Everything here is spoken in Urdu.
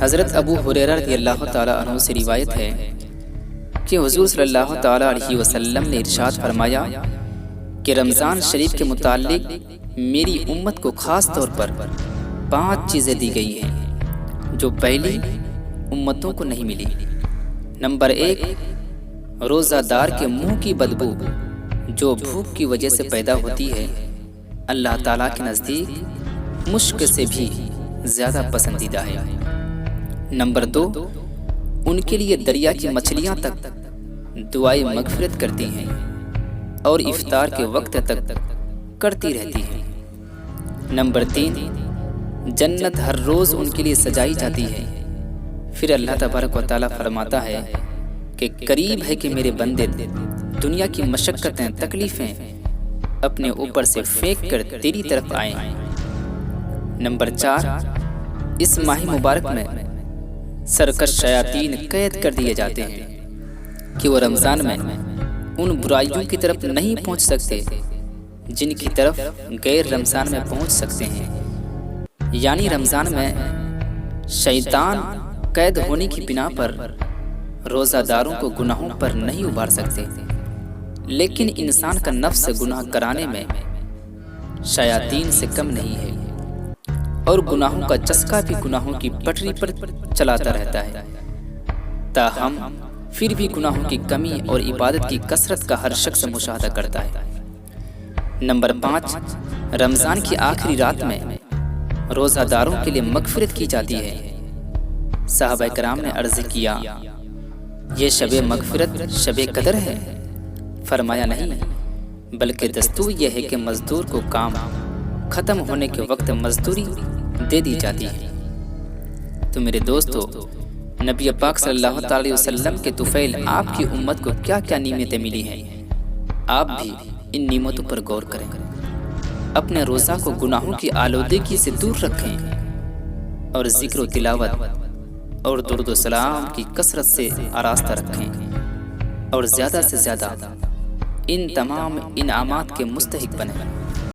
حضرت ابو ہریرہ رضی اللہ تعالیٰ عنہ سے روایت ہے کہ حضور صلی اللہ تعالیٰ علیہ وسلم نے ارشاد فرمایا کہ رمضان شریف کے متعلق میری امت کو خاص طور پر 5 چیزیں دی گئی ہیں جو پہلی امتوں کو نہیں ملی۔ نمبر 1، روزہ دار کے منہ کی بدبو جو بھوک کی وجہ سے پیدا ہوتی ہے اللہ تعالیٰ کے نزدیک مشک سے بھی زیادہ پسندیدہ ہے۔ نمبر 2، ان کے لیے دریا کی مچھلیاں تک دعائیں مغفرت کرتی ہیں اور افطار کے وقت تک کرتی رہتی ہیں۔ نمبر 3، جنت ہر روز ان کے لیے سجائی جاتی ہے۔ پھر اللہ تبارک و تعالیٰ فرماتا ہے کہ قریب ہے کہ میرے بندے دنیا کی مشقتیں تکلیفیں اپنے اوپر سے پھینک کر تیری طرف آئیں۔ نمبر 4، اس ماہ مبارک میں سرکش شیاطین قید کر دیے جاتے ہیں کہ وہ رمضان میں ان برائیوں کی طرف نہیں پہنچ سکتے جن کی طرف غیر رمضان میں پہنچ سکتے ہیں۔ یعنی رمضان میں شیطان قید ہونے کی بنا پر روزہ داروں کو گناہوں پر نہیں ابھار سکتے، لیکن انسان کا نفس گناہ کرانے میں شیاطین سے کم نہیں ہے اور گناہوں کا چسکا بھی گناہوں کی پٹری پر چلاتا رہتا ہے۔ تاہم پھر بھی گناہوں کی کمی اور عبادت کی کثرت کا ہر شخص مشاہدہ کرتا ہے۔ نمبر 5، رمضان کی آخری رات میں روزہ داروں کے لیے مغفرت کی جاتی ہے۔ صحابہ کرام نے عرض کیا، یہ شب مغفرت شب قدر ہے؟ فرمایا نہیں، بلکہ دستور یہ ہے کہ مزدور کو کام ختم ہونے کے وقت مزدوری دے دی جاتی ہے۔ تو میرے دوستو، نبی پاک صلی اللہ تعالی وسلم کے طفیل آپ کی امت کو کیا کیا نعمتیں ملی ہیں، آپ بھی ان نعمتوں پر غور کریں، اپنے روزہ کو گناہوں کی آلودگی سے دور رکھیں اور ذکر و تلاوت اور درود و سلام کی کثرت سے آراستہ رکھیں اور زیادہ سے زیادہ ان تمام انعامات کے مستحق بنیں۔